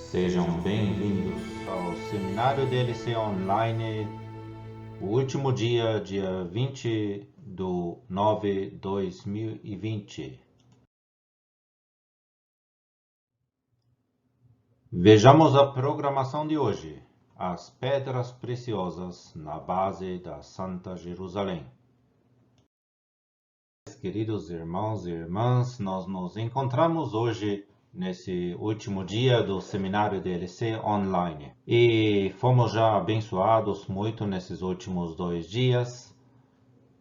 Sejam bem-vindos ao Seminário DLC Online, o último dia 20/9/2020. Vejamos a programação de hoje. As pedras preciosas na base da Santa Jerusalém. Queridos irmãos e irmãs, nós nos encontramos hoje nesse último dia do Seminário DLC Online. E fomos já abençoados muito nesses últimos 2 dias.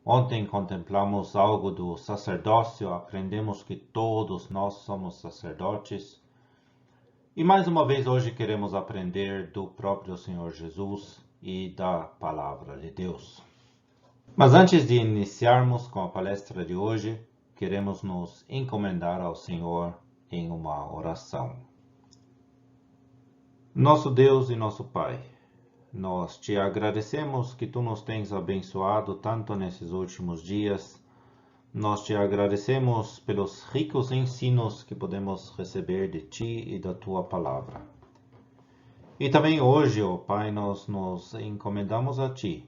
Ontem contemplamos algo do sacerdócio, aprendemos que todos nós somos sacerdotes. E mais uma vez hoje queremos aprender do próprio Senhor Jesus e da Palavra de Deus. Mas antes de iniciarmos com a palestra de hoje, queremos nos encomendar ao Senhor em uma oração. Nosso Deus e nosso Pai, nós te agradecemos que tu nos tens abençoado tanto nesses últimos dias. Nós te agradecemos pelos ricos ensinos que podemos receber de ti e da tua palavra. E também hoje, ó Pai, nós nos encomendamos a ti.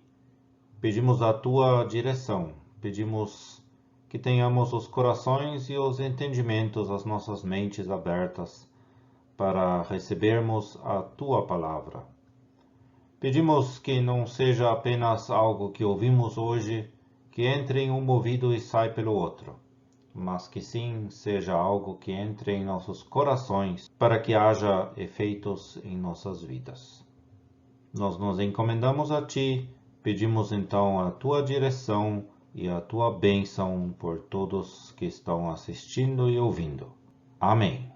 Pedimos a tua direção, pedimos que tenhamos os corações e os entendimentos, as nossas mentes abertas para recebermos a tua palavra. Pedimos que não seja apenas algo que ouvimos hoje, que entre em um ouvido e sai pelo outro, mas que sim seja algo que entre em nossos corações para que haja efeitos em nossas vidas. Nós nos encomendamos a ti. Pedimos então a tua direção e a tua bênção por todos que estão assistindo e ouvindo. Amém.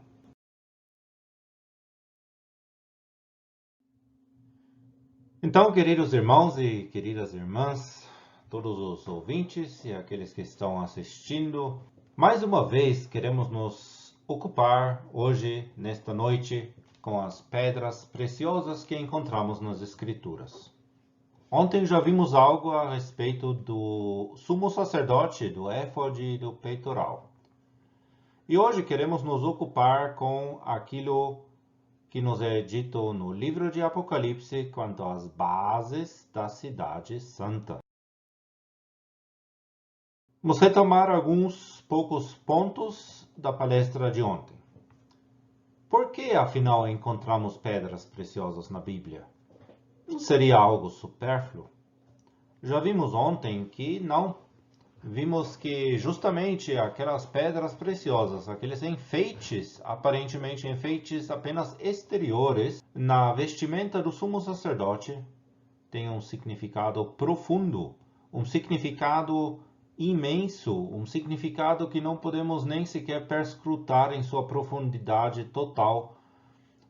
Então, queridos irmãos e queridas irmãs, todos os ouvintes e aqueles que estão assistindo, mais uma vez queremos nos ocupar hoje, nesta noite, com as pedras preciosas que encontramos nas Escrituras. Ontem já vimos algo a respeito do sumo sacerdote, do éfode e do peitoral. E hoje queremos nos ocupar com aquilo que nos é dito no livro de Apocalipse quanto às bases da cidade santa. Vamos retomar alguns poucos pontos da palestra de ontem. Por que, afinal, encontramos pedras preciosas na Bíblia? Não seria algo supérfluo? Já vimos ontem que não. Vimos que justamente aquelas pedras preciosas, aqueles enfeites, aparentemente enfeites apenas exteriores, na vestimenta do sumo sacerdote, têm um significado profundo, um significado imenso, um significado que não podemos nem sequer perscrutar em sua profundidade total,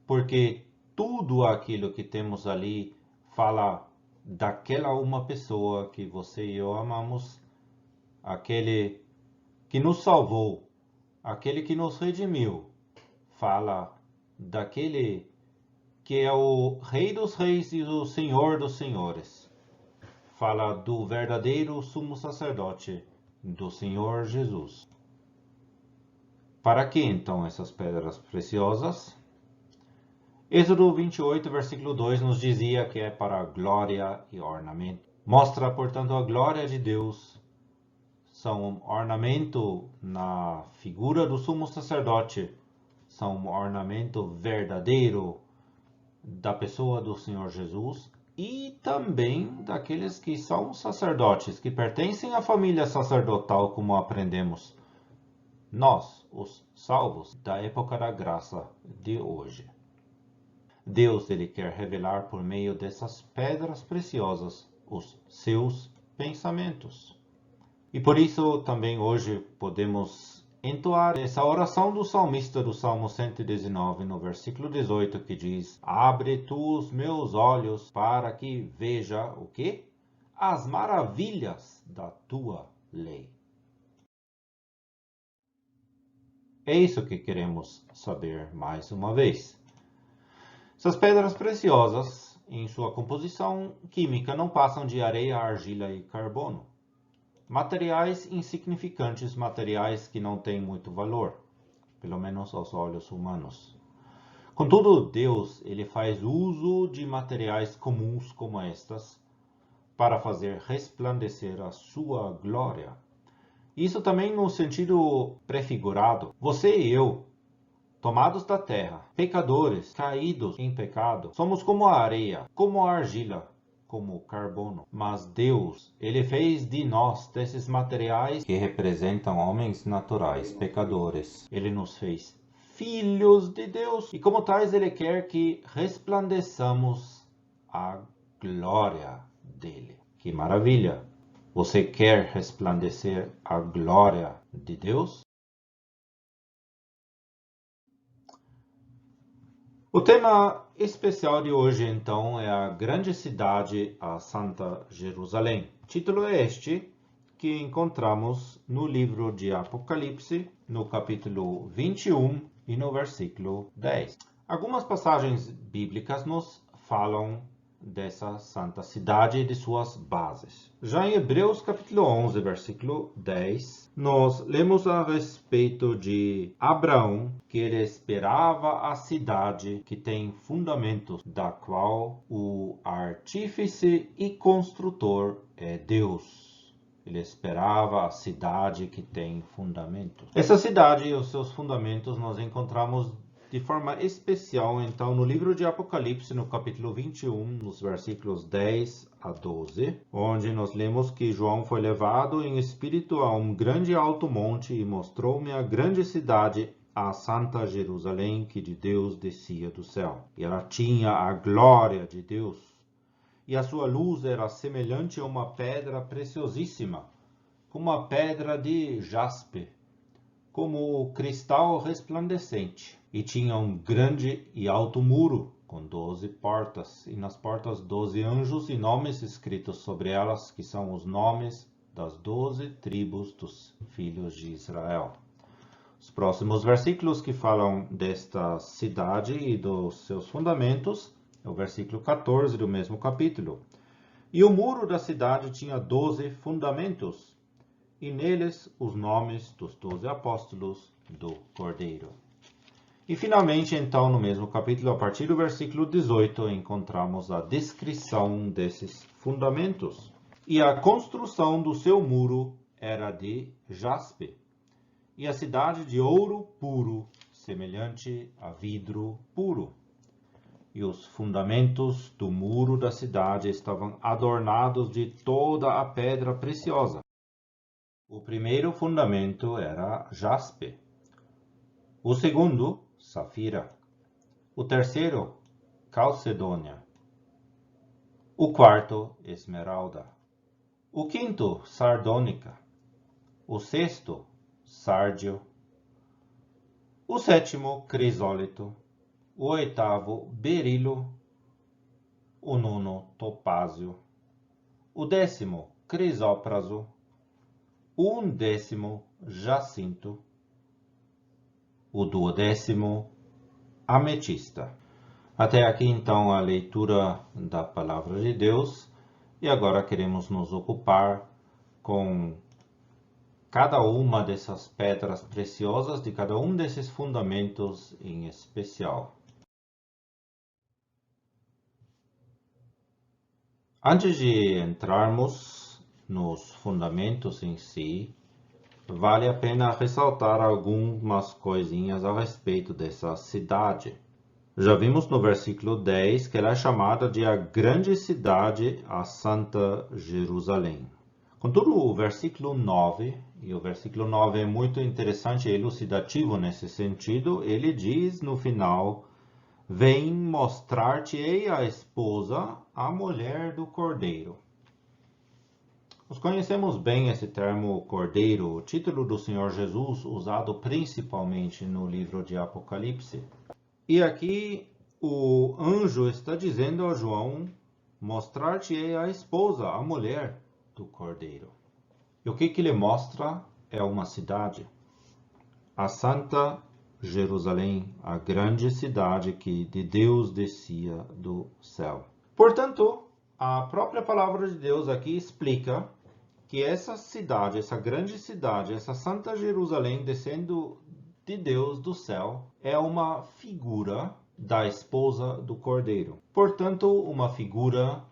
porque tudo aquilo que temos ali fala daquela uma pessoa que você e eu amamos, aquele que nos salvou, aquele que nos redimiu, fala daquele que é o Rei dos Reis e o Senhor dos Senhores. Fala do verdadeiro sumo sacerdote, do Senhor Jesus. Para que então essas pedras preciosas? Êxodo 28, versículo 2 nos dizia que é para glória e ornamento. Mostra, portanto, a glória de Deus. São um ornamento na figura do sumo sacerdote. São um ornamento verdadeiro da pessoa do Senhor Jesus e também daqueles que são sacerdotes, que pertencem à família sacerdotal, como aprendemos. Nós, os salvos da época da graça de hoje. Deus, ele quer revelar por meio dessas pedras preciosas os seus pensamentos. E por isso também hoje podemos entoar essa oração do salmista do Salmo 119, no versículo 18, que diz: Abre tu os meus olhos para que veja o quê? As maravilhas da tua lei. É isso que queremos saber mais uma vez. Essas pedras preciosas, em sua composição química, não passam de areia, argila e carbono. Materiais insignificantes, materiais que não têm muito valor, pelo menos aos olhos humanos. Contudo, Deus ele faz uso de materiais comuns como estas para fazer resplandecer a sua glória. Isso também no sentido prefigurado. Você e eu, tomados da terra, pecadores, caídos em pecado, somos como a areia, como a argila, como o carbono. Mas Deus, ele fez de nós, desses materiais que representam homens naturais, pecadores, ele nos fez filhos de Deus. E como tais, ele quer que resplandeçamos a glória dele. Que maravilha! Você quer resplandecer a glória de Deus? O tema especial de hoje, então, é a grande cidade, a Santa Jerusalém. Título é este que encontramos no livro de Apocalipse, no capítulo 21 e no versículo 10. Algumas passagens bíblicas nos falam dessa santa cidade e de suas bases. Já em Hebreus capítulo 11, versículo 10, nós lemos a respeito de Abraão, que ele esperava a cidade que tem fundamentos, da qual o artífice e construtor é Deus. Ele esperava a cidade que tem fundamentos. Essa cidade e os seus fundamentos nós encontramos de forma especial, então, no livro de Apocalipse, no capítulo 21, nos versículos 10 a 12, onde nós lemos que João foi levado em espírito a um grande alto monte e mostrou-me a grande cidade, a Santa Jerusalém, que de Deus descia do céu. E ela tinha a glória de Deus, e a sua luz era semelhante a uma pedra preciosíssima, como uma pedra de jaspe, como cristal resplandecente. E tinha um grande e alto muro, com 12 portas, e nas portas 12 anjos e nomes escritos sobre elas, que são os nomes das 12 tribos dos filhos de Israel. Os próximos versículos que falam desta cidade e dos seus fundamentos é o versículo 14 do mesmo capítulo. E o muro da cidade tinha 12 fundamentos, e neles os nomes dos 12 apóstolos do Cordeiro. E finalmente, então, no mesmo capítulo, a partir do versículo 18, encontramos a descrição desses fundamentos. E a construção do seu muro era de jaspe, e a cidade de ouro puro, semelhante a vidro puro. E os fundamentos do muro da cidade estavam adornados de toda a pedra preciosa. O primeiro fundamento era jaspe, o segundo, safira, o terceiro, calcedônia, o quarto, esmeralda, o quinto, sardônica, o sexto, sárdio, o sétimo, crisólito, o oitavo, berilo, o nono, topázio, o décimo, crisópraso, o undécimo, jacinto, o duodécimo, ametista. Até aqui, então, a leitura da Palavra de Deus. E agora queremos nos ocupar com cada uma dessas pedras preciosas, de cada um desses fundamentos em especial. Antes de entrarmos nos fundamentos em si, vale a pena ressaltar algumas coisinhas a respeito dessa cidade. Já vimos no versículo 10 que ela é chamada de a grande cidade, a Santa Jerusalém. Contudo, o versículo 9, e o versículo 9 é muito interessante e elucidativo nesse sentido, ele diz no final: vem mostrar-te-ei a esposa, a mulher do Cordeiro. Nós conhecemos bem esse termo Cordeiro, o título do Senhor Jesus, usado principalmente no livro de Apocalipse. E aqui o anjo está dizendo a João: mostrar-te-ei a esposa, a mulher do Cordeiro. E o que ele mostra é uma cidade, a Santa Jerusalém, a grande cidade que de Deus descia do céu. Portanto, a própria palavra de Deus aqui explica que essa cidade, essa grande cidade, essa Santa Jerusalém descendo de Deus do céu, é uma figura da esposa do Cordeiro. Portanto, uma figura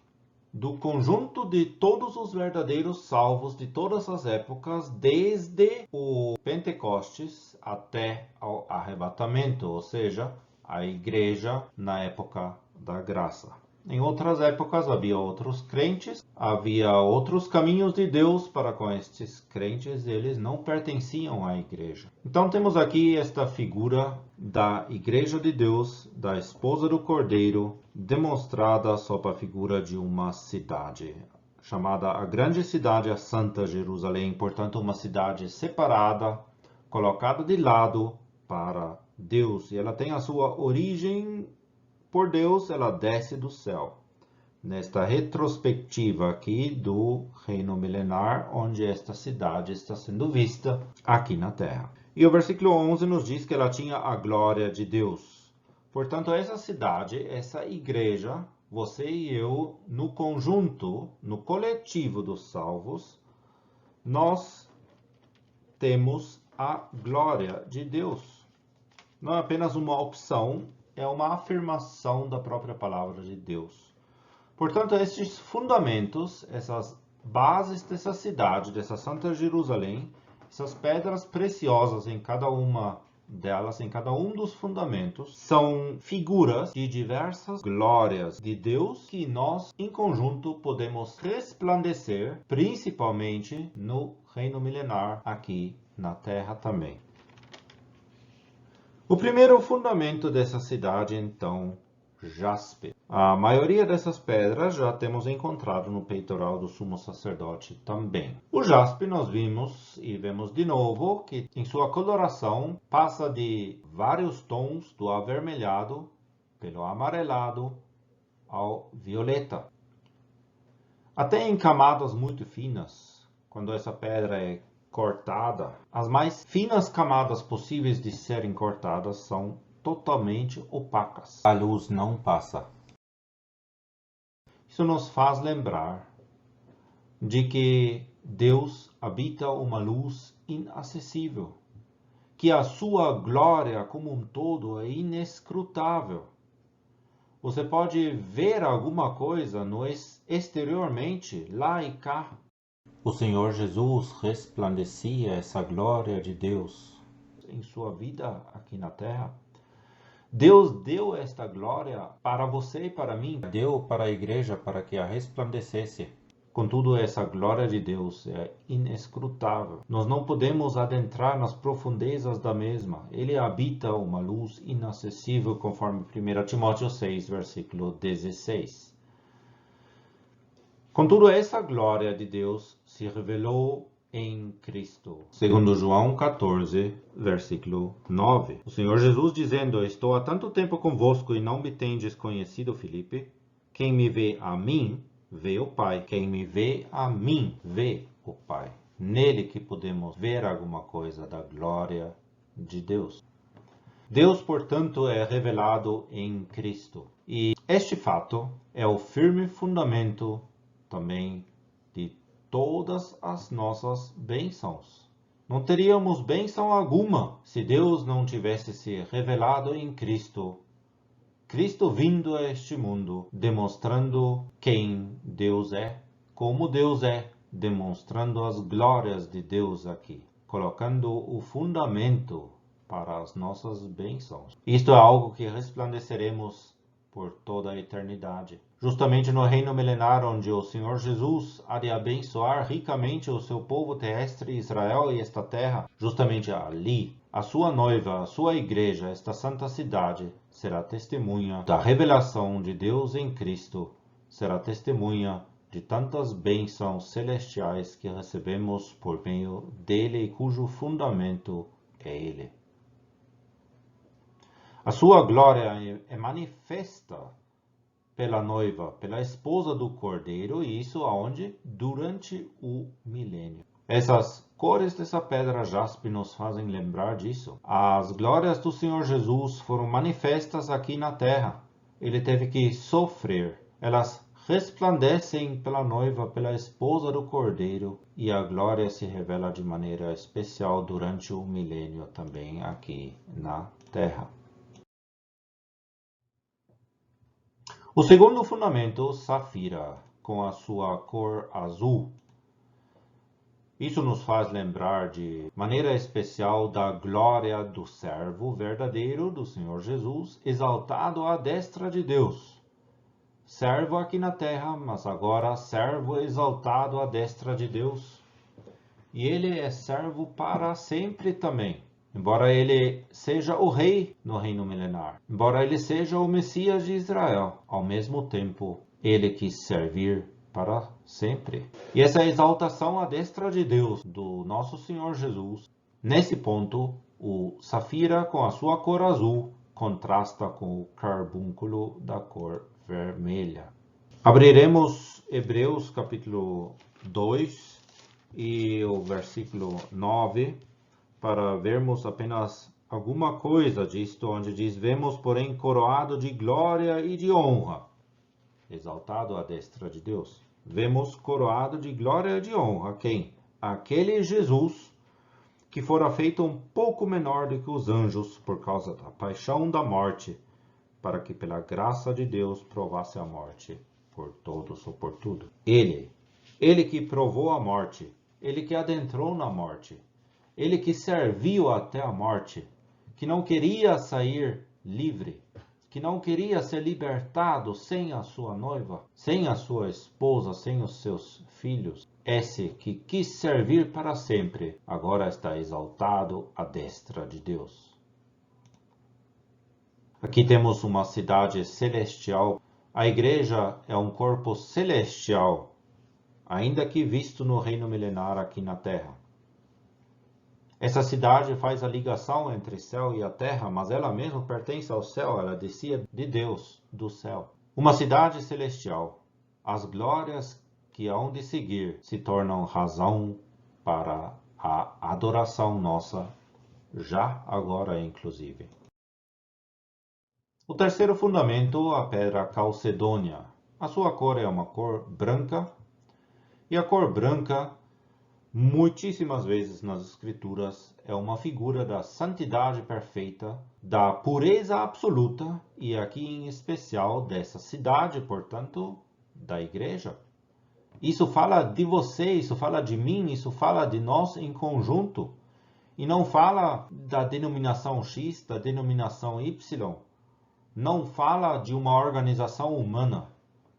do conjunto de todos os verdadeiros salvos de todas as épocas, desde o Pentecostes até ao arrebatamento, ou seja, a igreja na época da graça. Em outras épocas havia outros crentes, havia outros caminhos de Deus para com estes crentes, eles não pertenciam à igreja. Então temos aqui esta figura da igreja de Deus, da esposa do Cordeiro, demonstrada sob a figura de uma cidade, chamada a Grande Cidade, a Santa Jerusalém, portanto uma cidade separada, colocada de lado para Deus, e ela tem a sua origem por Deus, ela desce do céu. Nesta retrospectiva aqui do reino milenar, onde esta cidade está sendo vista aqui na terra. E o versículo 11 nos diz que ela tinha a glória de Deus. Portanto, essa cidade, essa igreja, você e eu, no conjunto, no coletivo dos salvos, nós temos a glória de Deus. Não é apenas uma opção, é uma afirmação da própria palavra de Deus. Portanto, estes fundamentos, essas bases dessa cidade, dessa Santa Jerusalém, essas pedras preciosas em cada uma delas, em cada um dos fundamentos, são figuras de diversas glórias de Deus que nós, em conjunto, podemos resplandecer, principalmente no reino milenar, aqui na terra também. O primeiro fundamento dessa cidade, então, jaspe. A maioria dessas pedras já temos encontrado no peitoral do sumo sacerdote também. O jaspe nós vimos e vemos de novo que em sua coloração passa de vários tons do avermelhado pelo amarelado ao violeta. Até em camadas muito finas, quando essa pedra é cortada, as mais finas camadas possíveis de serem cortadas são totalmente opacas. A luz não passa. Isso nos faz lembrar de que Deus habita uma luz inacessível, que a sua glória como um todo é inescrutável. Você pode ver alguma coisa exteriormente, lá e cá. O Senhor Jesus resplandecia essa glória de Deus em sua vida aqui na terra. Deus deu esta glória para você e para mim, deu para a igreja para que a resplandecesse. Contudo, essa glória de Deus é inescrutável. Nós não podemos adentrar nas profundezas da mesma. Ele habita uma luz inacessível, conforme 1 Timóteo 6, versículo 16. Contudo, essa glória de Deus se revelou em Cristo. Segundo João 14, versículo 9. O Senhor Jesus dizendo: Estou há tanto tempo convosco e não me tendes conhecido, Filipe. Quem me vê a mim, vê o Pai. Quem me vê a mim, vê o Pai. Nele que podemos ver alguma coisa da glória de Deus. Deus, portanto, é revelado em Cristo. E este fato é o firme fundamento também de todas as nossas bênçãos. Não teríamos bênção alguma se Deus não tivesse se revelado em Cristo. Cristo vindo a este mundo, demonstrando quem Deus é, como Deus é, demonstrando as glórias de Deus aqui, colocando o fundamento para as nossas bênçãos. Isto é algo que resplandeceremos por toda a eternidade. Justamente no reino milenar, onde o Senhor Jesus há de abençoar ricamente o seu povo terrestre, Israel e esta terra, justamente ali, a sua noiva, a sua igreja, esta santa cidade, será testemunha da revelação de Deus em Cristo, será testemunha de tantas bênçãos celestiais que recebemos por meio dele e cujo fundamento é ele. A sua glória é manifesta pela noiva, pela esposa do Cordeiro, e isso aonde? Durante o milênio. Essas cores dessa pedra jaspe nos fazem lembrar disso. As glórias do Senhor Jesus foram manifestas aqui na terra. Ele teve que sofrer. Elas resplandecem pela noiva, pela esposa do Cordeiro, e a glória se revela de maneira especial durante o milênio também aqui na terra. O segundo fundamento, safira, com a sua cor azul. Isso nos faz lembrar de maneira especial da glória do servo verdadeiro do Senhor Jesus, exaltado à destra de Deus. Servo aqui na terra, mas agora servo exaltado à destra de Deus. E ele é servo para sempre também. Embora ele seja o rei no reino milenar, embora ele seja o Messias de Israel, ao mesmo tempo ele quis servir para sempre. E essa exaltação à destra de Deus, do nosso Senhor Jesus, nesse ponto, o safira com a sua cor azul contrasta com o carbúnculo da cor vermelha. Abriremos Hebreus capítulo 2 e o versículo 9 para vermos apenas alguma coisa disto, onde diz: vemos, porém, coroado de glória e de honra, exaltado à destra de Deus. Vemos coroado de glória e de honra quem? Aquele Jesus que fora feito um pouco menor do que os anjos por causa da paixão da morte, para que pela graça de Deus provasse a morte por todos ou por tudo. Ele que provou a morte, ele que adentrou na morte, ele que serviu até a morte, que não queria sair livre, que não queria ser libertado sem a sua noiva, sem a sua esposa, sem os seus filhos. Esse que quis servir para sempre, agora está exaltado à destra de Deus. Aqui temos uma cidade celestial. A igreja é um corpo celestial, ainda que visto no reino milenar aqui na terra. Essa cidade faz a ligação entre céu e a terra, mas ela mesma pertence ao céu, ela descia de Deus, do céu. Uma cidade celestial. As glórias que hão de seguir se tornam razão para a adoração nossa, já agora inclusive. O terceiro fundamento, a pedra calcedônia. A sua cor é uma cor branca, e a cor branca, muitíssimas vezes nas Escrituras, é uma figura da santidade perfeita, da pureza absoluta, e aqui em especial dessa cidade, portanto, da igreja. Isso fala de você, isso fala de mim, isso fala de nós em conjunto. E não fala da denominação X, da denominação Y. Não fala de uma organização humana,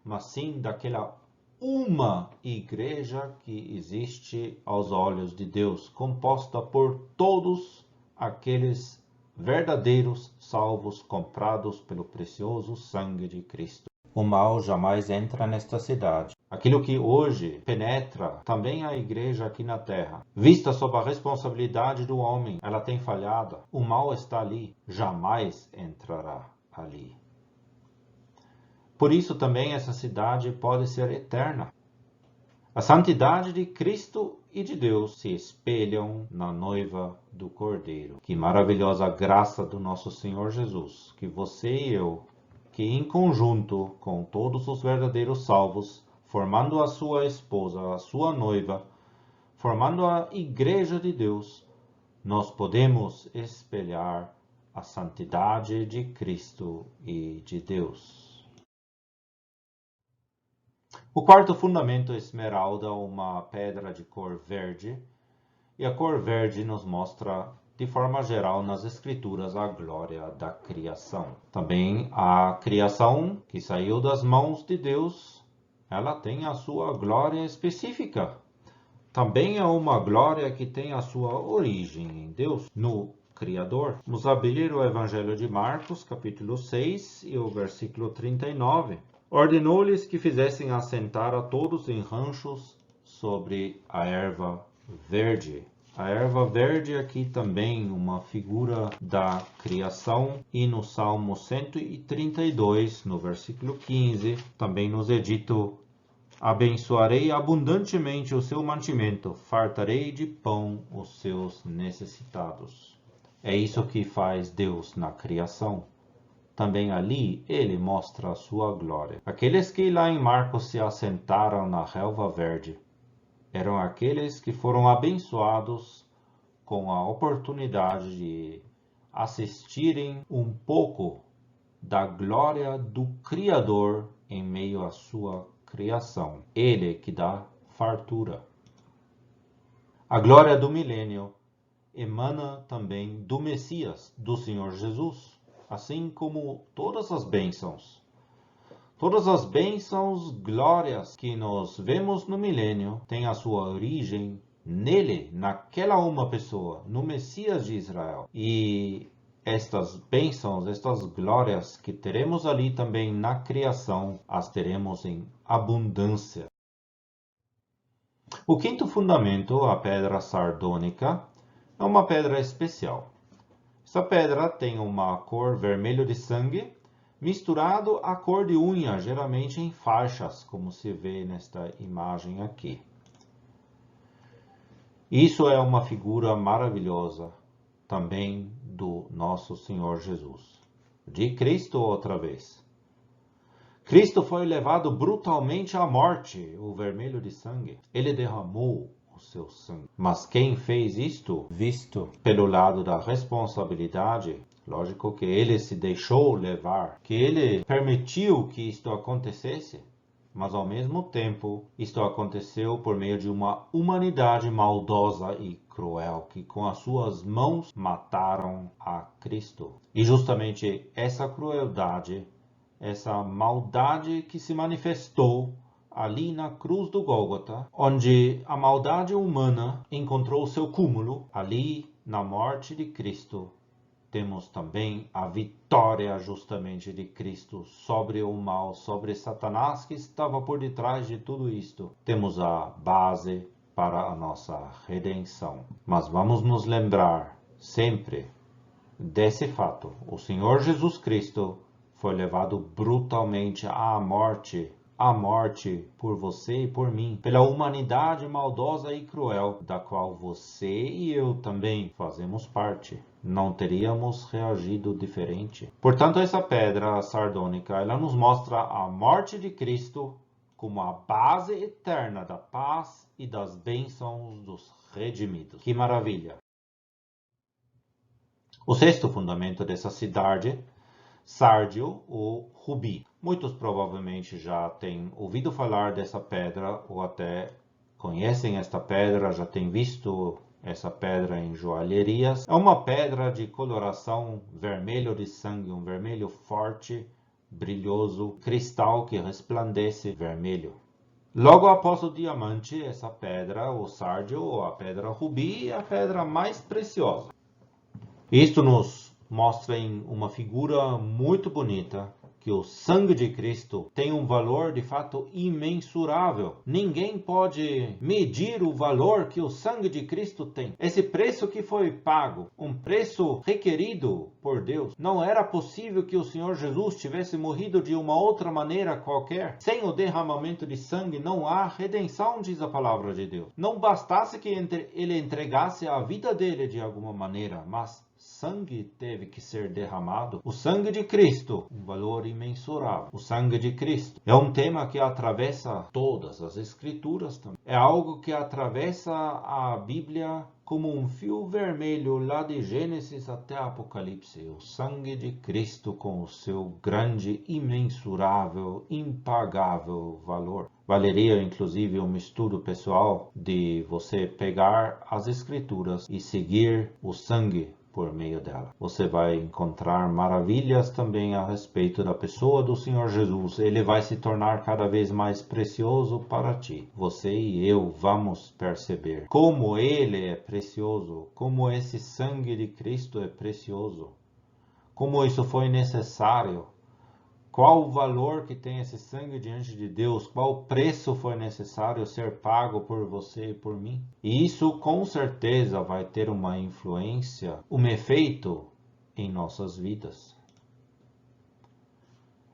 mas sim daquela uma igreja que existe aos olhos de Deus, composta por todos aqueles verdadeiros salvos comprados pelo precioso sangue de Cristo. O mal jamais entra nesta cidade. Aquilo que hoje penetra também a igreja aqui na terra, vista sob a responsabilidade do homem, ela tem falhado. O mal está ali, jamais entrará ali. Por isso também essa cidade pode ser eterna. A santidade de Cristo e de Deus se espelham na noiva do Cordeiro. Que maravilhosa graça do nosso Senhor Jesus, que você e eu, que em conjunto com todos os verdadeiros salvos, formando a sua esposa, a sua noiva, formando a igreja de Deus, nós podemos espelhar a santidade de Cristo e de Deus. O quarto fundamento, esmeralda, uma pedra de cor verde, e a cor verde nos mostra, de forma geral, nas Escrituras, a glória da criação. Também a criação que saiu das mãos de Deus, ela tem a sua glória específica. Também é uma glória que tem a sua origem em Deus, no Criador. Vamos abrir o Evangelho de Marcos, capítulo 6, e o versículo 39. Ordenou-lhes que fizessem assentar a todos em ranchos sobre a erva verde. A erva verde aqui também uma figura da criação, e no Salmo 132, no versículo 15, também nos é dito: abençoarei abundantemente o seu mantimento, fartarei de pão os seus necessitados. É isso que faz Deus na criação. Também ali ele mostra a sua glória. Aqueles que lá em Marcos se assentaram na relva verde eram aqueles que foram abençoados com a oportunidade de assistirem um pouco da glória do Criador em meio à sua criação. Ele que dá fartura. A glória do milênio emana também do Messias, do Senhor Jesus, assim como todas as bênçãos. Todas as bênçãos, glórias que nós vemos no milênio têm a sua origem nele, naquela uma pessoa, no Messias de Israel. E estas bênçãos, estas glórias que teremos ali também na criação, as teremos em abundância. O quinto fundamento, a pedra sardônica, é uma pedra especial. Essa pedra tem uma cor vermelho de sangue, misturado à cor de unha, geralmente em faixas, como se vê nesta imagem aqui. Isso é uma figura maravilhosa também do nosso Senhor Jesus. De Cristo outra vez. Cristo foi levado brutalmente à morte, o vermelho de sangue. Ele derramou o seu sangue. Mas quem fez isto, visto pelo lado da responsabilidade, lógico que ele se deixou levar, que ele permitiu que isto acontecesse, mas ao mesmo tempo isto aconteceu por meio de uma humanidade maldosa e cruel, que com as suas mãos mataram a Cristo. E justamente essa crueldade, essa maldade que se manifestou ali na cruz do Gólgota, onde a maldade humana encontrou seu cúmulo, ali na morte de Cristo, temos também a vitória justamente de Cristo sobre o mal, sobre Satanás que estava por detrás de tudo isto. Temos a base para a nossa redenção. Mas vamos nos lembrar sempre desse fato. O Senhor Jesus Cristo foi levado brutalmente à morte por você e por mim, pela humanidade maldosa e cruel, da qual você e eu também fazemos parte. Não teríamos reagido diferente. Portanto, essa pedra sardônica, ela nos mostra a morte de Cristo como a base eterna da paz e das bênçãos dos redimidos. Que maravilha! O sexto fundamento dessa cidade, sárdio ou rubi. Muitos provavelmente já têm ouvido falar dessa pedra ou até conhecem esta pedra, já têm visto essa pedra em joalherias. É uma pedra de coloração vermelho de sangue, um vermelho forte, brilhoso, cristal que resplandece vermelho. Logo após o diamante, essa pedra, o sárdio ou a pedra rubi, é a pedra mais preciosa. Isto nos mostra em uma figura muito bonita que o sangue de Cristo tem um valor de fato imensurável. Ninguém pode medir o valor que o sangue de Cristo tem. Esse preço que foi pago, um preço requerido por Deus. Não era possível que o Senhor Jesus tivesse morrido de uma outra maneira qualquer. Sem o derramamento de sangue não há redenção, diz a palavra de Deus. Não bastasse que ele entregasse a vida dele de alguma maneira, mas sangue teve que ser derramado. O sangue de Cristo, um valor imensurável. O sangue de Cristo é um tema que atravessa todas as escrituras também. É algo que atravessa a Bíblia como um fio vermelho lá de Gênesis até Apocalipse. O sangue de Cristo com o seu grande, imensurável, impagável valor. Valeria inclusive um estudo pessoal de você pegar as escrituras e seguir o sangue por meio dela. Você vai encontrar maravilhas também a respeito da pessoa do Senhor Jesus. Ele vai se tornar cada vez mais precioso para ti. Você e eu vamos perceber como ele é precioso, como esse sangue de Cristo é precioso, como isso foi necessário. Qual o valor que tem esse sangue diante de Deus? Qual preço foi necessário ser pago por você e por mim? E isso com certeza vai ter uma influência, um efeito em nossas vidas.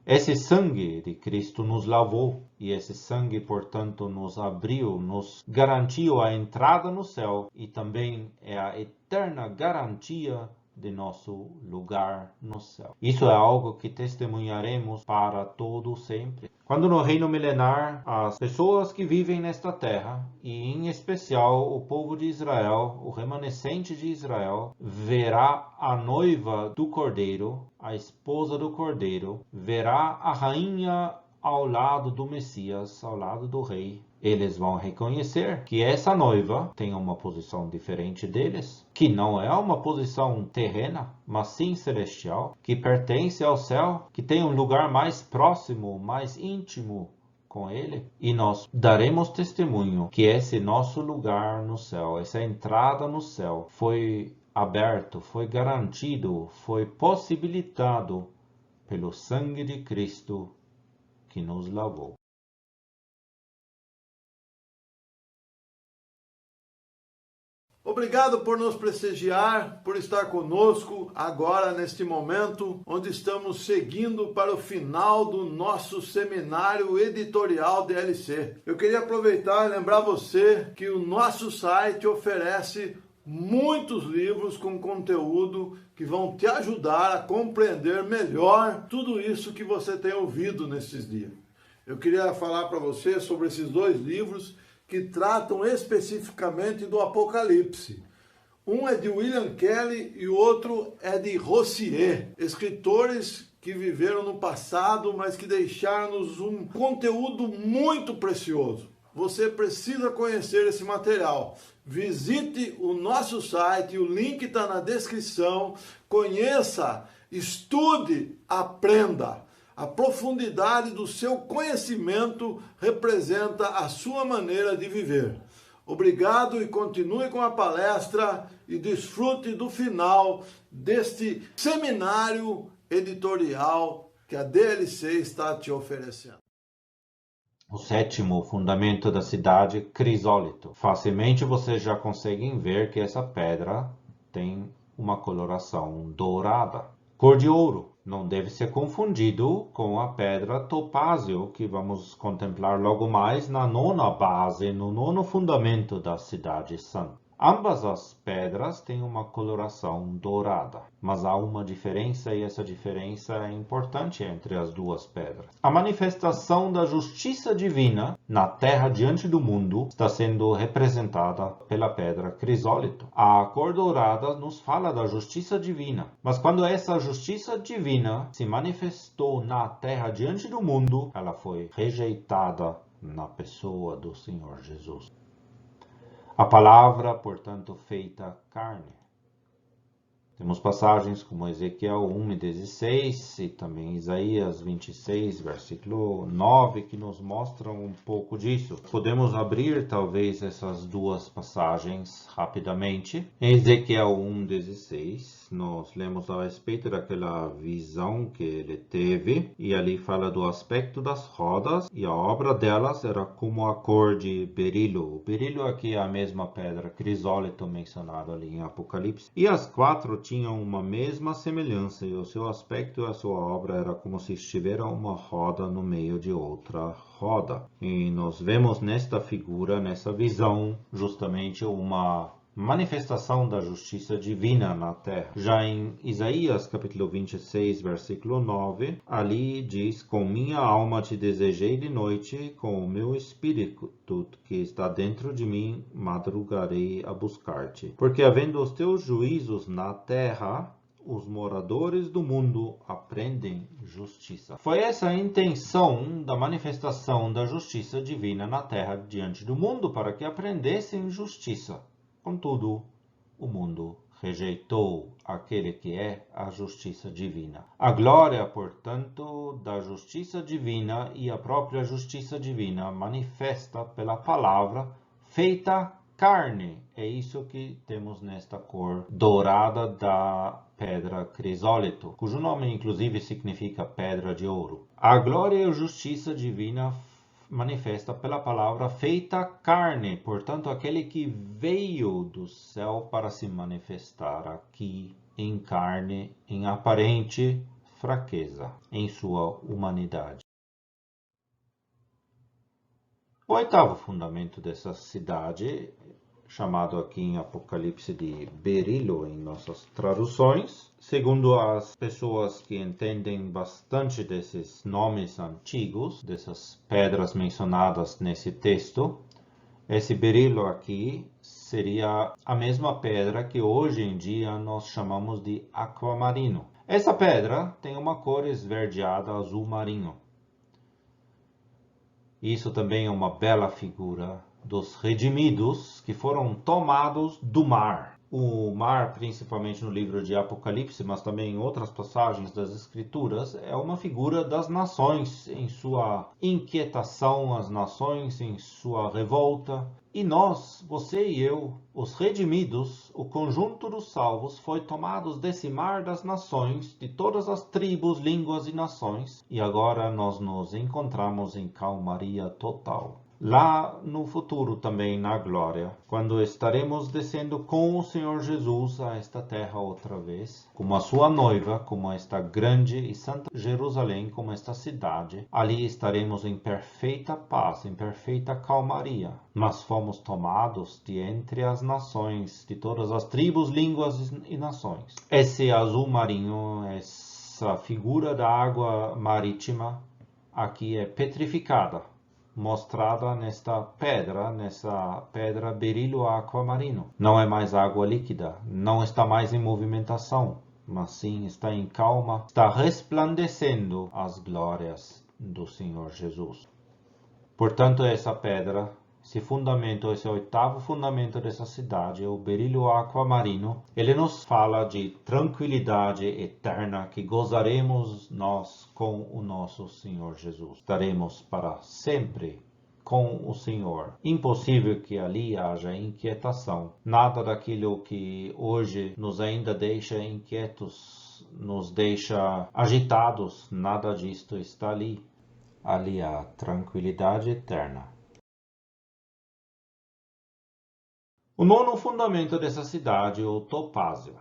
Esse sangue de Cristo nos lavou e esse sangue, portanto, nos abriu, nos garantiu a entrada no céu e também é a eterna garantia de nosso lugar no céu. Isso é algo que testemunharemos para todo sempre. Quando no reino milenar, as pessoas que vivem nesta terra, e em especial o povo de Israel, o remanescente de Israel, verá a noiva do Cordeiro, a esposa do Cordeiro, verá a rainha ao lado do Messias, ao lado do rei. Eles vão reconhecer que essa noiva tem uma posição diferente deles, que não é uma posição terrena, mas sim celestial, que pertence ao céu, que tem um lugar mais próximo, mais íntimo com ele. E nós daremos testemunho que esse nosso lugar no céu, essa entrada no céu, foi aberto, foi garantido, foi possibilitado pelo sangue de Cristo que nos lavou. Obrigado por nos prestigiar, por estar conosco agora neste momento, onde estamos seguindo para o final do nosso seminário editorial DLC. Eu queria aproveitar e lembrar você que o nosso site oferece muitos livros com conteúdo que vão te ajudar a compreender melhor tudo isso que você tem ouvido nesses dias. Eu queria falar para você sobre esses dois livros que tratam especificamente do Apocalipse. Um é de William Kelly e o outro é de Rossier, escritores que viveram no passado, mas que deixaram-nos um conteúdo muito precioso. Você precisa conhecer esse material. Visite o nosso site, o link está na descrição. Conheça, estude, aprenda. A profundidade do seu conhecimento representa a sua maneira de viver. Obrigado e continue com a palestra e desfrute do final deste seminário editorial que a DLC está te oferecendo. O sétimo fundamento da cidade, crisólito. Facilmente vocês já conseguem ver que essa pedra tem uma coloração dourada. Cor de ouro. Não deve ser confundido com a pedra topázio, que vamos contemplar logo mais na nona base, no nono fundamento da cidade santa. Ambas as pedras têm uma coloração dourada, mas há uma diferença e essa diferença é importante entre as duas pedras. A manifestação da justiça divina na terra diante do mundo está sendo representada pela pedra crisólito. A cor dourada nos fala da justiça divina, mas quando essa justiça divina se manifestou na terra diante do mundo, ela foi rejeitada na pessoa do Senhor Jesus. A palavra, portanto, feita carne. Temos passagens como Ezequiel 1:16 e também Isaías 26, versículo 9, que nos mostram um pouco disso. Podemos abrir, talvez, essas duas passagens rapidamente. Em Ezequiel 1:16, nós lemos a respeito daquela visão que ele teve, e ali fala do aspecto das rodas, e a obra delas era como a cor de berilo. O berilo aqui é a mesma pedra crisólito mencionado ali em Apocalipse. E as quatro tinham uma mesma semelhança, e o seu aspecto e a sua obra era como se estivesse uma roda no meio de outra roda. E nós vemos nesta figura, nessa visão, justamente uma manifestação da justiça divina na terra. Já em Isaías capítulo 26, versículo 9, ali diz: com minha alma te desejei de noite, com o meu espírito que está dentro de mim, madrugarei a buscar-te. Porque havendo os teus juízos na terra, os moradores do mundo aprendem justiça. Foi essa a intenção da manifestação da justiça divina na terra diante do mundo, para que aprendessem justiça. Contudo, o mundo rejeitou aquele que é a justiça divina. A glória, portanto, da justiça divina e a própria justiça divina manifesta pela palavra feita carne. É isso que temos nesta cor dourada da pedra crisólito, cujo nome inclusive significa pedra de ouro. A glória e a justiça divina manifesta pela palavra feita carne, portanto, aquele que veio do céu para se manifestar aqui em carne, em aparente fraqueza, em sua humanidade. O oitavo fundamento dessa cidade chamado aqui em Apocalipse de berilo em nossas traduções. Segundo as pessoas que entendem bastante desses nomes antigos, dessas pedras mencionadas nesse texto, esse berilo aqui seria a mesma pedra que hoje em dia nós chamamos de aquamarino. Essa pedra tem uma cor esverdeada azul marinho. Isso também é uma bela figura dos redimidos que foram tomados do mar. O mar, principalmente no livro de Apocalipse, mas também em outras passagens das Escrituras, é uma figura das nações em sua inquietação, as nações em sua revolta. E nós, você e eu, os redimidos, o conjunto dos salvos, foi tomados desse mar das nações, de todas as tribos, línguas e nações, e agora nós nos encontramos em calmaria total. Lá no futuro também, na glória, quando estaremos descendo com o Senhor Jesus a esta terra outra vez, como a sua noiva, como esta grande e santa Jerusalém, como esta cidade, ali estaremos em perfeita paz, em perfeita calmaria. Mas fomos tomados de entre as nações, de todas as tribos, línguas e nações. Esse azul marinho, essa figura da água marítima, aqui é petrificada, mostrada nessa pedra berilo aquamarino. Não é mais água líquida, não está mais em movimentação, mas sim está em calma, está resplandecendo as glórias do Senhor Jesus. Portanto, essa pedra, esse fundamento, esse oitavo fundamento dessa cidade, o berilo aquamarino, ele nos fala de tranquilidade eterna que gozaremos nós com o nosso Senhor Jesus. Estaremos para sempre com o Senhor. Impossível que ali haja inquietação. Nada daquilo que hoje nos ainda deixa inquietos, nos deixa agitados, nada disto está ali. Ali há tranquilidade eterna. O nono fundamento dessa cidade é o topázio.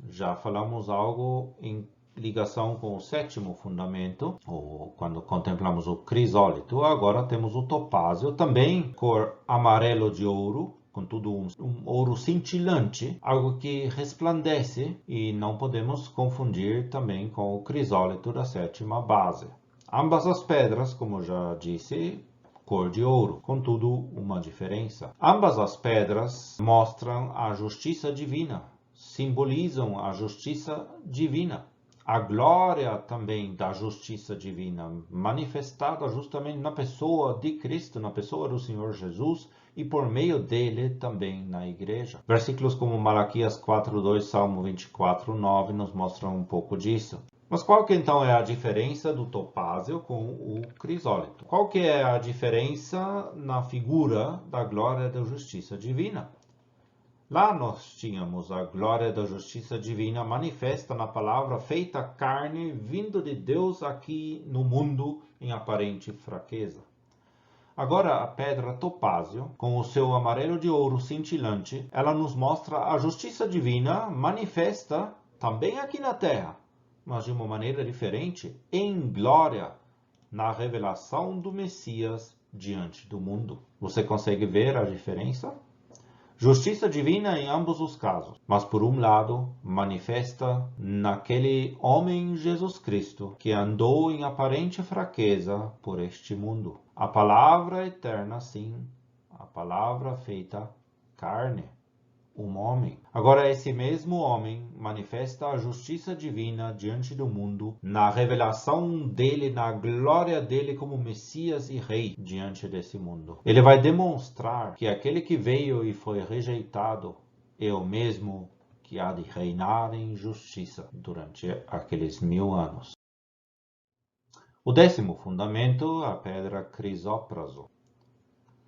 Já falamos algo em ligação com o sétimo fundamento, ou quando contemplamos o crisólito. Agora temos o topázio, também cor amarelo de ouro, contudo um ouro cintilante, algo que resplandece, e não podemos confundir também com o crisólito da sétima base. Ambas as pedras, como já disse, cor de ouro, contudo uma diferença. Ambas as pedras mostram a justiça divina, simbolizam a justiça divina. A glória também da justiça divina, manifestada justamente na pessoa de Cristo, na pessoa do Senhor Jesus, e por meio dele também na igreja. Versículos como Malaquias 4:2, Salmo 24:9 nos mostram um pouco disso. Mas qual que então é a diferença do topázio com o crisólito? Qual que é a diferença na figura da glória da justiça divina? Lá nós tínhamos a glória da justiça divina manifesta na palavra feita carne, vindo de Deus aqui no mundo em aparente fraqueza. Agora a pedra topázio, com o seu amarelo de ouro cintilante, ela nos mostra a justiça divina manifesta também aqui na terra, mas de uma maneira diferente, em glória, na revelação do Messias diante do mundo. Você consegue ver a diferença? Justiça divina em ambos os casos, mas por um lado, manifesta naquele homem Jesus Cristo que andou em aparente fraqueza por este mundo. A palavra eterna, sim, a palavra feita carne. Um homem. Agora esse mesmo homem manifesta a justiça divina diante do mundo, na revelação dele, na glória dele como Messias e Rei diante desse mundo. Ele vai demonstrar que aquele que veio e foi rejeitado é o mesmo que há de reinar em justiça durante aqueles 1000 anos. O 10º fundamento, a pedra crisópraso.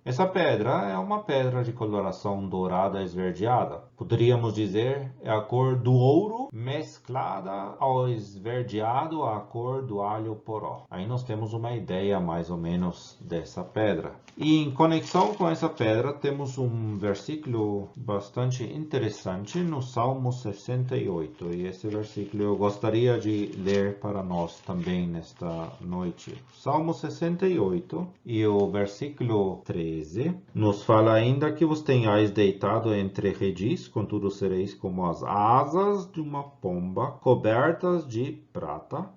Essa pedra é uma pedra de coloração dourada esverdeada. Poderíamos dizer é a cor do ouro mesclada ao esverdeado a cor do alho poró. Aí nós temos uma ideia mais ou menos dessa pedra. E em conexão com essa pedra temos um versículo bastante interessante no Salmo 68. E esse versículo eu gostaria de ler para nós também nesta noite. Salmo 68 e o versículo 3. 13, nos fala ainda que vos tenhais deitado entre redis, contudo sereis como as asas de uma pomba, cobertas de prata,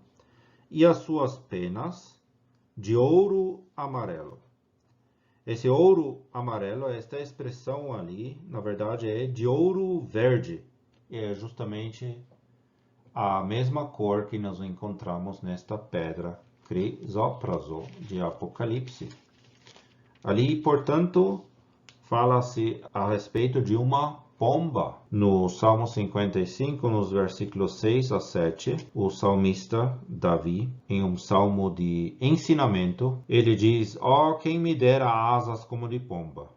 e as suas penas de ouro amarelo. Esse ouro amarelo, esta expressão ali, na verdade é de ouro verde. É justamente a mesma cor que nós encontramos nesta pedra crisópraso de Apocalipse. Ali, portanto, fala-se a respeito de uma pomba. No Salmo 55, nos versículos 6 a 7, o salmista Davi, em um salmo de ensinamento, ele diz: "Ó, quem me dera asas como de pomba,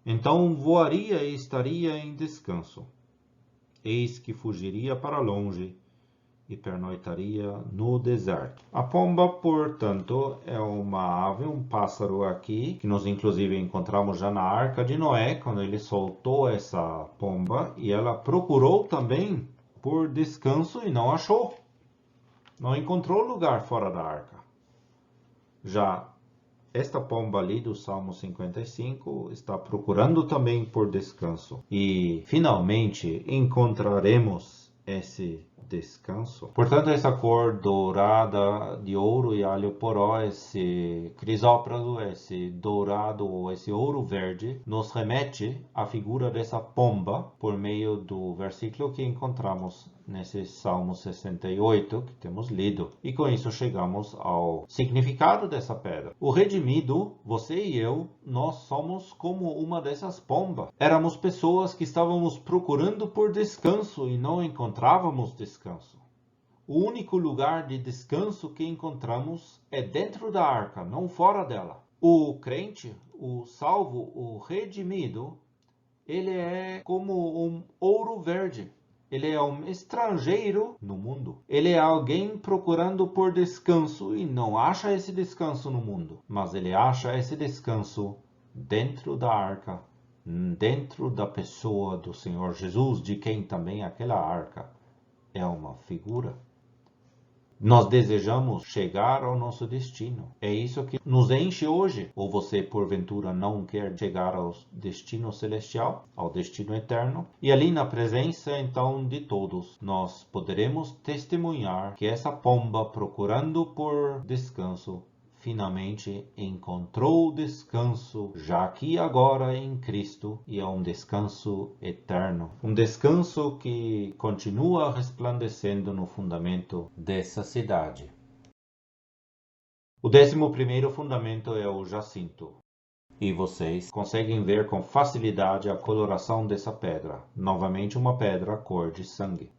então voaria e estaria em descanso. Eis que fugiria para longe e pernoitaria no deserto." A pomba, portanto, é uma ave, um pássaro aqui, que nós inclusive encontramos já na Arca de Noé, quando ele soltou essa pomba, e ela procurou também por descanso e não achou. Não encontrou lugar fora da arca. Já esta pomba ali do Salmo 55 está procurando também por descanso. E finalmente encontraremos esse descanso. Portanto, essa cor dourada de ouro e alho poró, esse crisópraso, esse dourado ou esse ouro verde, nos remete à figura dessa pomba por meio do versículo que encontramos nesse Salmo 68 que temos lido. E com isso chegamos ao significado dessa pedra. O redimido, você e eu, nós somos como uma dessas pombas. Éramos pessoas que estávamos procurando por descanso e não encontrávamos descanso. O único lugar de descanso que encontramos é dentro da arca, não fora dela. O crente, o salvo, o redimido, ele é como um ouro verde. Ele é um estrangeiro no mundo. Ele é alguém procurando por descanso e não acha esse descanso no mundo. Mas ele acha esse descanso dentro da arca, dentro da pessoa do Senhor Jesus, de quem também aquela arca é uma figura. Nós desejamos chegar ao nosso destino. É isso que nos enche hoje. Ou você, porventura, não quer chegar ao destino celestial, ao destino eterno? E ali na presença, então, de todos, nós poderemos testemunhar que essa pomba, procurando por descanso, finalmente encontrou descanso, já aqui agora em Cristo, e é um descanso eterno. Um descanso que continua resplandecendo no fundamento dessa cidade. O 11º fundamento é o jacinto. E vocês conseguem ver com facilidade a coloração dessa pedra. Novamente uma pedra cor de sangue.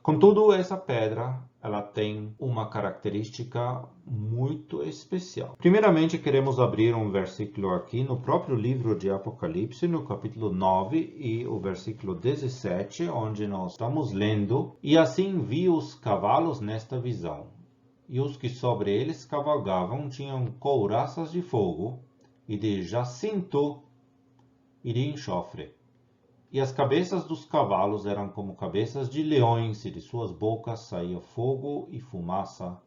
Contudo, essa pedra, ela tem uma característica muito especial. Primeiramente, queremos abrir um versículo aqui no próprio livro de Apocalipse, no capítulo 9 e o versículo 17, onde nós estamos lendo: "E assim vi os cavalos nesta visão, e os que sobre eles cavalgavam tinham couraças de fogo, e de jacinto e de enxofre. E as cabeças dos cavalos eram como cabeças de leões, e de suas bocas saía fogo e fumaça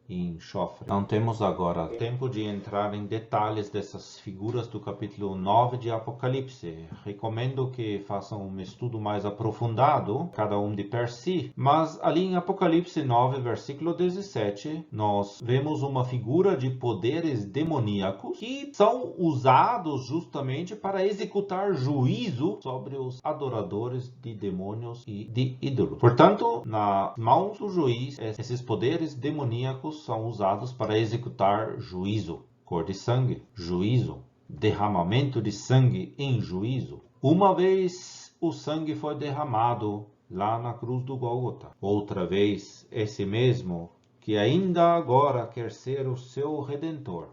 e enxofre." Não temos agora tempo de entrar em detalhes dessas figuras do capítulo 9 de Apocalipse. Recomendo que façam um estudo mais aprofundado, cada um de per si. Mas ali em Apocalipse 9, versículo 17, nós vemos uma figura de poderes demoníacos que são usados justamente para executar juízo sobre os adoradores de demônios e de ídolos. Portanto, nas mãos do juiz, esses poderes demoníacos são usados para executar juízo. Cor de sangue, juízo, derramamento de sangue em juízo. Uma vez o sangue foi derramado lá na cruz do Gólgota. Outra vez esse mesmo que ainda agora quer ser o seu redentor,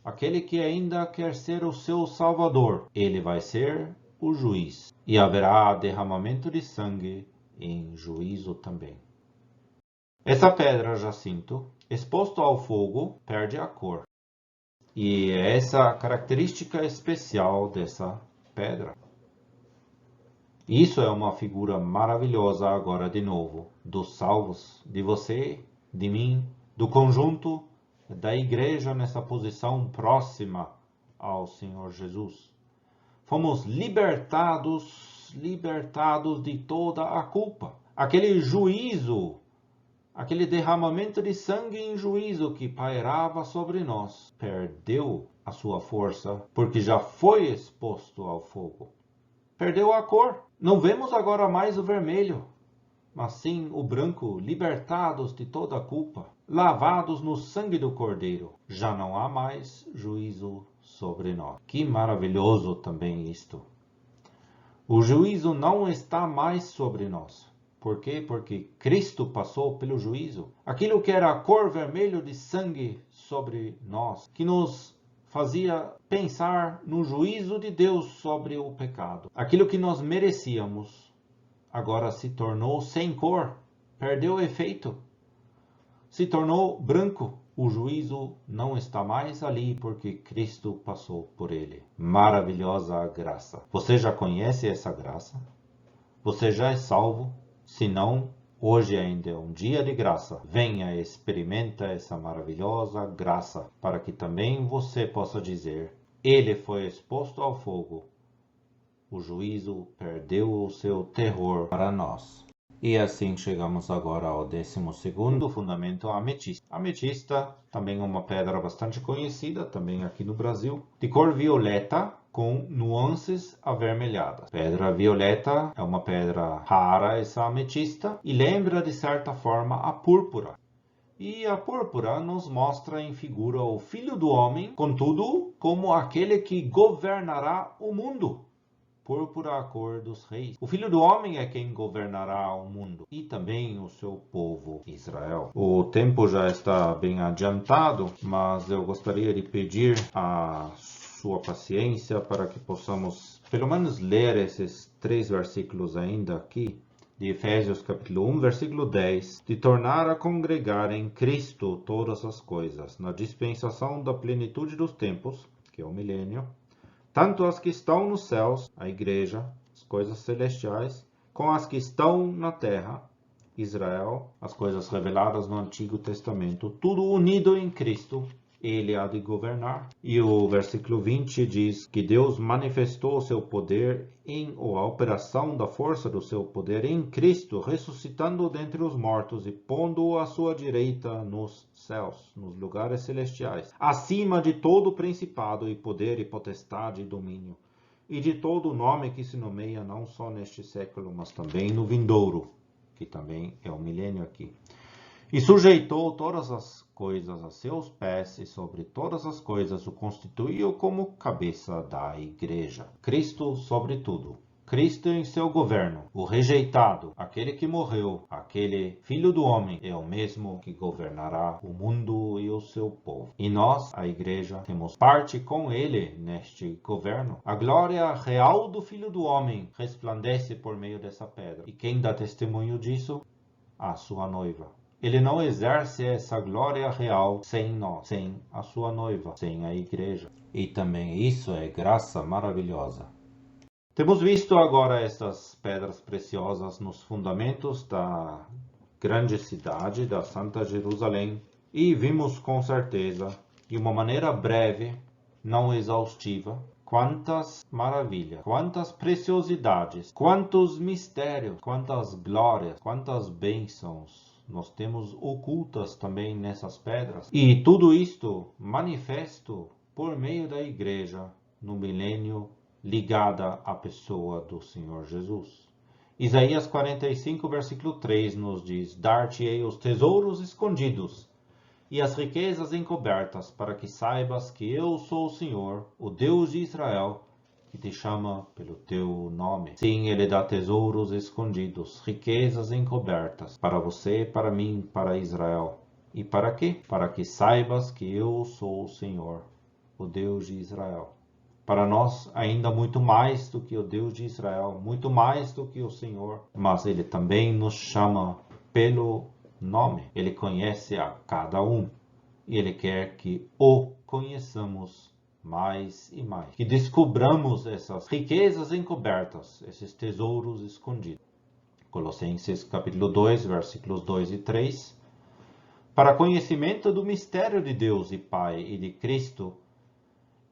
aquele que ainda quer ser o seu salvador, ele vai ser o juiz. E haverá derramamento de sangue em juízo também. Essa pedra jacinto, exposto ao fogo, perde a cor. E é essa característica especial dessa pedra. Isso é uma figura maravilhosa agora de novo, dos salvos, de você, de mim, do conjunto da igreja nessa posição próxima ao Senhor Jesus. Fomos libertados de toda a culpa. Aquele juízo, aquele derramamento de sangue em juízo que pairava sobre nós, perdeu a sua força, porque já foi exposto ao fogo. Perdeu a cor. Não vemos agora mais o vermelho, mas sim o branco, libertados de toda a culpa, lavados no sangue do Cordeiro. Já não há mais juízo sobre nós. Que maravilhoso também isto. O juízo não está mais sobre nós. Por quê? Porque Cristo passou pelo juízo. Aquilo que era a cor vermelho de sangue sobre nós, que nos fazia pensar no juízo de Deus sobre o pecado. Aquilo que nós merecíamos, agora se tornou sem cor, perdeu efeito, se tornou branco. O juízo não está mais ali porque Cristo passou por ele. Maravilhosa graça. Você já conhece essa graça? Você já é salvo? Se não, hoje ainda é um dia de graça. Venha, experimenta essa maravilhosa graça, para que também você possa dizer: ele foi exposto ao fogo. O juízo perdeu o seu terror para nós. E assim chegamos agora ao 12º fundamento, a ametista. A ametista, também uma pedra bastante conhecida, também aqui no Brasil, de cor violeta, com nuances avermelhadas. Pedra violeta é uma pedra rara, essa ametista, e lembra de certa forma a púrpura. E a púrpura nos mostra em figura o Filho do Homem, contudo, como aquele que governará o mundo. Púrpura, a cor dos reis. O Filho do Homem é quem governará o mundo e também o seu povo Israel. O tempo já está bem adiantado, mas eu gostaria de pedir a sua paciência para que possamos pelo menos ler esses 3 versículos ainda aqui, de Efésios capítulo 1, versículo 10, de tornar a congregar em Cristo todas as coisas, na dispensação da plenitude dos tempos, que é o milênio, tanto as que estão nos céus, a igreja, as coisas celestiais, com as que estão na terra, Israel, as coisas reveladas no Antigo Testamento, tudo unido em Cristo, ele há de governar. E o versículo 20 diz que Deus manifestou o seu poder ou a operação da força do seu poder em Cristo, ressuscitando-o dentre os mortos e pondo-o à sua direita nos céus, nos lugares celestiais, acima de todo principado e poder e potestade e domínio, e de todo nome que se nomeia não só neste século, mas também no vindouro, que também é o milênio aqui. E sujeitou todas as coisas a seus pés, e sobre todas as coisas o constituiu como cabeça da igreja. Cristo sobre tudo. Cristo em seu governo. O rejeitado, aquele que morreu, aquele Filho do Homem, é o mesmo que governará o mundo e o seu povo. E nós, a igreja, temos parte com ele neste governo. A glória real do Filho do Homem resplandece por meio dessa pedra. E quem dá testemunho disso? A sua noiva. Ele não exerce essa glória real sem nós, sem a sua noiva, sem a igreja. E também isso é graça maravilhosa. Temos visto agora estas pedras preciosas nos fundamentos da grande cidade, da Santa Jerusalém, e vimos com certeza, de uma maneira breve, não exaustiva, quantas maravilhas, quantas preciosidades, quantos mistérios, quantas glórias, quantas bênçãos nós temos ocultas também nessas pedras. E tudo isto manifesto por meio da igreja no milênio, ligada à pessoa do Senhor Jesus. Isaías 45, versículo 3 nos diz: dar-te-ei os tesouros escondidos e as riquezas encobertas, para que saibas que eu sou o Senhor, o Deus de Israel, que te chama pelo teu nome. Sim, ele dá tesouros escondidos, riquezas encobertas, para você, para mim, para Israel. E para quê? Para que saibas que eu sou o Senhor, o Deus de Israel. Para nós, ainda muito mais do que o Deus de Israel, muito mais do que o Senhor, mas ele também nos chama pelo nome. Ele conhece a cada um e ele quer que o conheçamos mais e mais. Que descobramos essas riquezas encobertas, esses tesouros escondidos. Colossenses capítulo 2, versículos 2 e 3. Para conhecimento do mistério de Deus e Pai e de Cristo,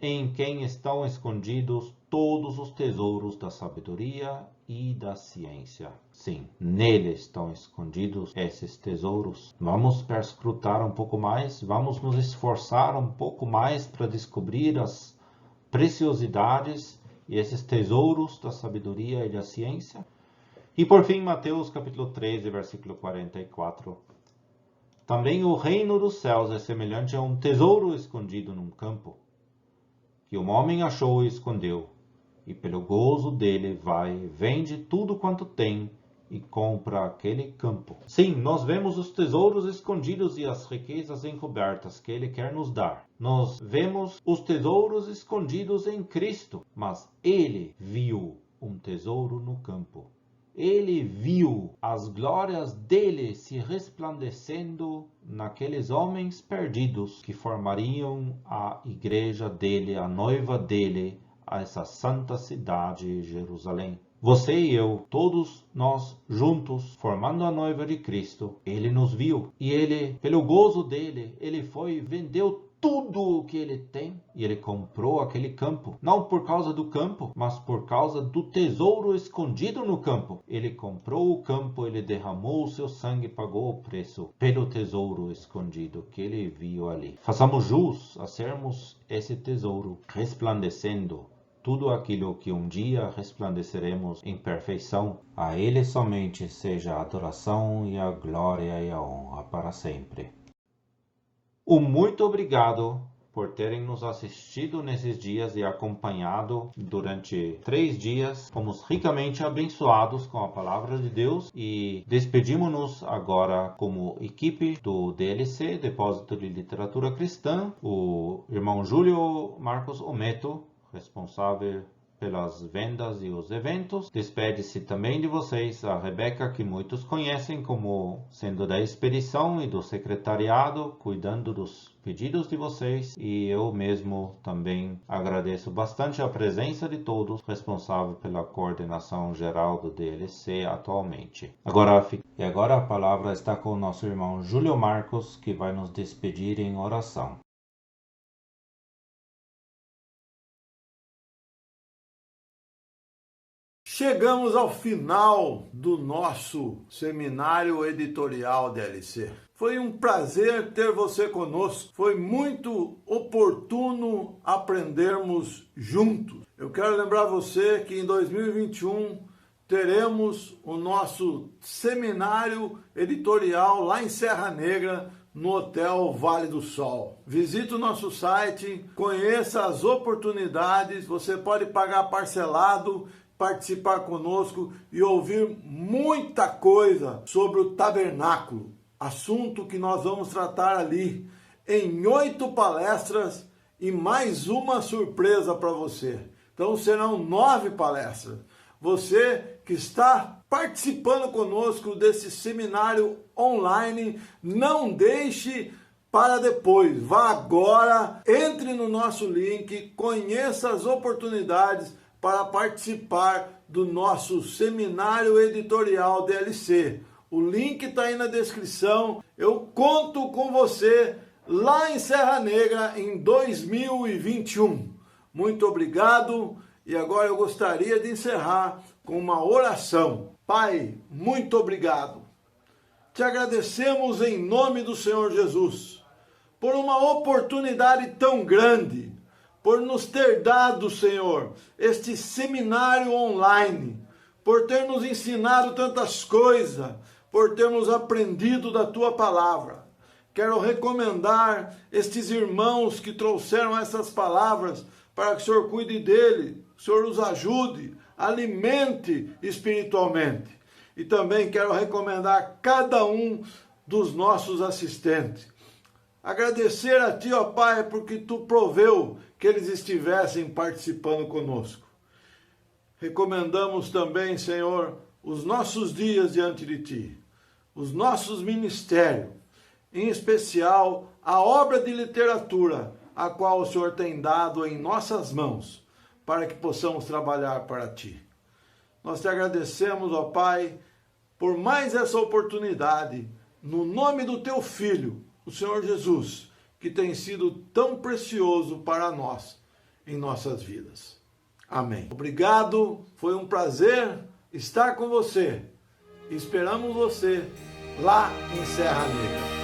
em quem estão escondidos todos os tesouros da sabedoria e da ciência. Sim, nele estão escondidos esses tesouros. Vamos perscrutar um pouco mais, vamos nos esforçar um pouco mais para descobrir as preciosidades e esses tesouros da sabedoria e da ciência. E por fim, Mateus capítulo 13, versículo 44. Também o reino dos céus é semelhante a um tesouro escondido num campo, que um homem achou e escondeu, e pelo gozo dele vai, vende tudo quanto tem e compra aquele campo. Sim, nós vemos os tesouros escondidos e as riquezas encobertas que ele quer nos dar. Nós vemos os tesouros escondidos em Cristo, mas ele viu um tesouro no campo. Ele viu as glórias dele se resplandecendo naqueles homens perdidos que formariam a igreja dele, a noiva dele, a essa santa cidade, Jerusalém. Você e eu, todos nós juntos, formando a noiva de Cristo, ele nos viu. E ele, pelo gozo dele, ele foi e vendeu tudo o que ele tem e ele comprou aquele campo. Não por causa do campo, mas por causa do tesouro escondido no campo. Ele comprou o campo, ele derramou o seu sangue, pagou o preço pelo tesouro escondido que ele viu ali. Façamos jus a sermos esse tesouro resplandecendo tudo aquilo que um dia resplandeceremos em perfeição. A ele somente seja a adoração e a glória e a honra para sempre. Muito obrigado por terem nos assistido nesses dias e acompanhado durante 3 dias. Fomos ricamente abençoados com a palavra de Deus e despedimos-nos agora como equipe do DLC, Depósito de Literatura Cristã, o irmão Júlio Marcos Ometo, responsável pelas vendas e os eventos. Despede-se também de vocês a Rebeca, que muitos conhecem como sendo da expedição e do secretariado, cuidando dos pedidos de vocês. E eu mesmo também agradeço bastante a presença de todos, responsável pela coordenação geral do DLC atualmente. Agora a palavra está com o nosso irmão Júlio Marcos, que vai nos despedir em oração. Chegamos ao final do nosso seminário editorial DLC. Foi um prazer ter você conosco. Foi muito oportuno aprendermos juntos. Eu quero lembrar você que em 2021 teremos o nosso seminário editorial lá em Serra Negra, no Hotel Vale do Sol. Visite o nosso site, conheça as oportunidades, você pode pagar parcelado, participar conosco e ouvir muita coisa sobre o tabernáculo, assunto que nós vamos tratar ali em 8 palestras e mais uma surpresa para você. Então serão 9 palestras. Você que está participando conosco desse seminário online, não deixe para depois. Vá agora, entre no nosso link, conheça as oportunidades para participar do nosso seminário editorial DLC. O link está aí na descrição. Eu conto com você lá em Serra Negra em 2021. Muito obrigado. E agora eu gostaria de encerrar com uma oração. Pai, muito obrigado. Te agradecemos em nome do Senhor Jesus por uma oportunidade tão grande, por nos ter dado, Senhor, este seminário online, por ter nos ensinado tantas coisas, por termos aprendido da Tua palavra. Quero recomendar estes irmãos que trouxeram essas palavras para que o Senhor cuide dele, o Senhor os ajude, alimente espiritualmente. E também quero recomendar cada um dos nossos assistentes. Agradecer a Ti, ó Pai, porque Tu proveu que eles estivessem participando conosco. Recomendamos também, Senhor, os nossos dias diante de Ti, os nossos ministérios, em especial a obra de literatura, a qual o Senhor tem dado em nossas mãos, para que possamos trabalhar para Ti. Nós Te agradecemos, ó Pai, por mais essa oportunidade, no nome do Teu Filho, o Senhor Jesus, que tem sido tão precioso para nós. em nossas vidas. Amém. Obrigado, foi um prazer estar com você. Esperamos você lá em Serra Negra.